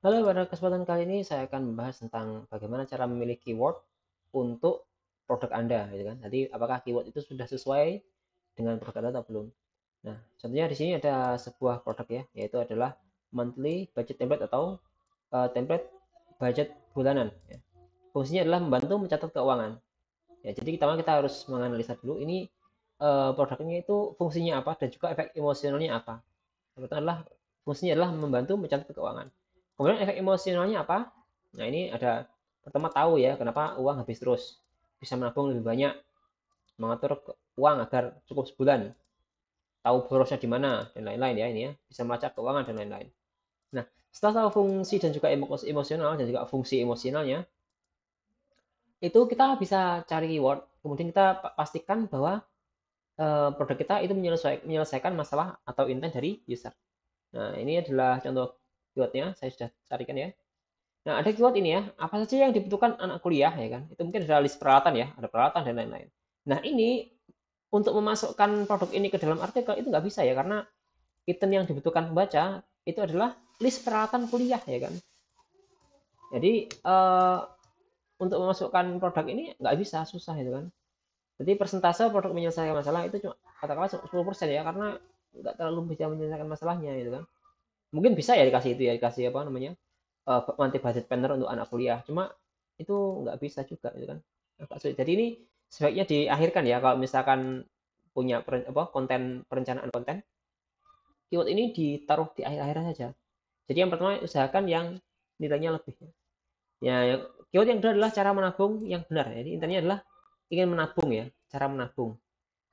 Halo, pada kesempatan kali ini saya akan membahas tentang bagaimana cara memilih keyword untuk produk Anda, gitu kan. Jadi, apakah keyword itu sudah sesuai dengan produk Anda atau belum? Nah, contohnya di sini ada sebuah produk ya, yaitu adalah monthly budget template atau template budget bulanan. Ya. Fungsinya adalah membantu mencatat keuangan. Ya, jadi kita harus menganalisa dulu ini produknya itu fungsinya apa dan juga efek emosionalnya apa. Yang pertama adalah fungsinya adalah membantu mencatat keuangan. Kemudian efek emosionalnya apa? Nah, ini ada pertama tahu ya kenapa uang habis terus. Bisa menabung lebih banyak, mengatur uang agar cukup sebulan, tahu borosnya di mana dan lain-lain ya ini ya. Bisa melacak keuangan dan lain-lain. Nah, setelah tahu fungsi dan juga emosional dan juga fungsi emosionalnya, itu kita bisa cari keyword, kemudian kita pastikan bahwa produk kita itu menyelesaikan masalah atau intent dari user. Nah, ini adalah contoh keywordnya, saya sudah carikan ya. Nah, ada keyword ini ya, apa saja yang dibutuhkan anak kuliah ya kan? Itu mungkin ada list peralatan ya, ada peralatan dan lain-lain. Nah, ini untuk memasukkan produk ini ke dalam artikel itu nggak bisa ya, karena item yang dibutuhkan pembaca itu adalah list peralatan kuliah ya kan. Jadi untuk memasukkan produk ini nggak bisa, susah itu kan. Jadi persentase produk menyelesaikan masalah itu cuma katakanlah 10% ya, karena nggak terlalu bisa menyelesaikan masalahnya gitu kan. Mungkin bisa ya dikasih itu ya, dikasih apa namanya, nanti budget planner untuk anak kuliah. Cuma itu nggak bisa juga gitu kan. Agak sulit. Jadi ini sebaiknya diakhirkan ya kalau misalkan punya konten, perencanaan konten, keyword ini ditaruh di akhir-akhir saja. Jadi yang pertama usahakan yang nilainya lebih. Ya, keyword yang kedua adalah cara menabung yang benar. Jadi intinya adalah ingin menabung ya, cara menabung.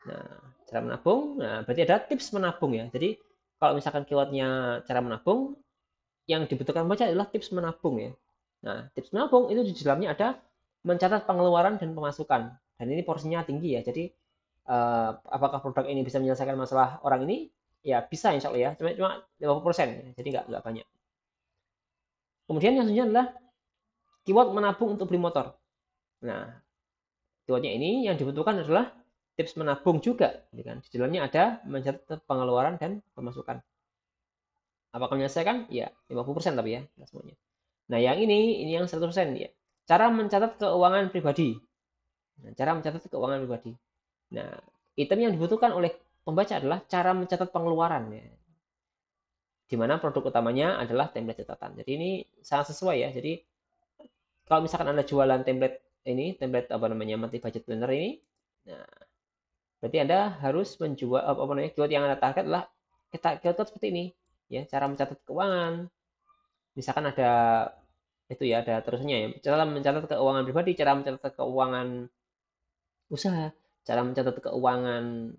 Nah, cara menabung, nah berarti ada tips menabung ya. Jadi kalau misalkan keywordnya cara menabung, yang dibutuhkan baca adalah tips menabung ya. Nah, tips menabung itu di dalamnya ada mencatat pengeluaran dan pemasukan. Dan ini porsinya tinggi ya. Jadi apakah produk ini bisa menyelesaikan masalah orang ini? Ya bisa insya Allah ya. Cuma 50% ya. Jadi nggak banyak. Kemudian yang selanjutnya adalah keyword menabung untuk beli motor. Nah, keywordnya ini yang dibutuhkan adalah tips menabung juga. Gitu kan. Di dalamnya ada mencatat pengeluaran dan pemasukan. Apakah menyelesaikan? Ya, 50% tapi ya, tidak semuanya. Nah, yang ini yang 100% ya. Cara mencatat keuangan pribadi. Nah, cara mencatat keuangan pribadi. Nah, item yang dibutuhkan oleh pembaca adalah cara mencatat pengeluaran ya. Di mana produk utamanya adalah template catatan. Jadi ini sangat sesuai ya. Jadi kalau misalkan Anda jualan template ini, template apa namanya, monthly budget planner ini, nah, berarti Anda harus menjual apa namanya, keyword yang Anda target adalah keyword seperti ini ya, cara mencatat keuangan. Misalkan ada itu ya, ada terusnya ya, cara mencatat keuangan pribadi, cara mencatat keuangan usaha, cara mencatat keuangan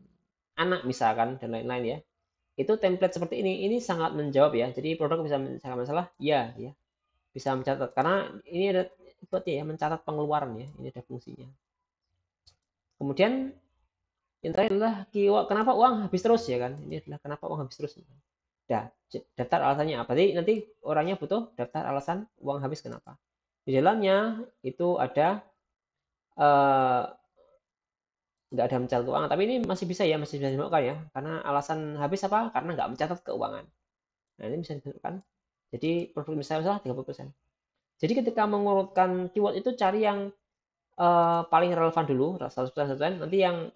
anak misalkan dan lain-lain ya. Itu template seperti ini sangat menjawab ya. Jadi produk bisa menyelesaikan masalah, ya ya, bisa mencatat karena ini ada buatnya ya, mencatat pengeluaran ya. Ini ada fungsinya. Kemudian yang terakhir adalah keyword kenapa uang habis terus ya kan. Ini adalah kenapa uang habis terus. Dah, daftar alasannya apa? Jadi nanti orangnya butuh daftar alasan uang habis kenapa. Di dalamnya itu ada eh, nggak ada mencatat keuangan, tapi ini masih bisa ya, masih bisa dimasukkan ya, karena alasan habis apa, karena nggak mencatat keuangan. Nah, ini bisa dimasukkan. Jadi produk misalnya 30%. Jadi ketika mengurutkan keyword itu cari yang paling relevan dulu 100%, nanti yang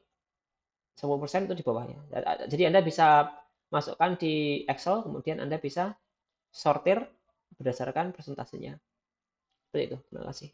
10% itu di bawahnya. Jadi Anda bisa masukkan di Excel, kemudian Anda bisa sortir berdasarkan presentasinya. Seperti itu. Terima kasih.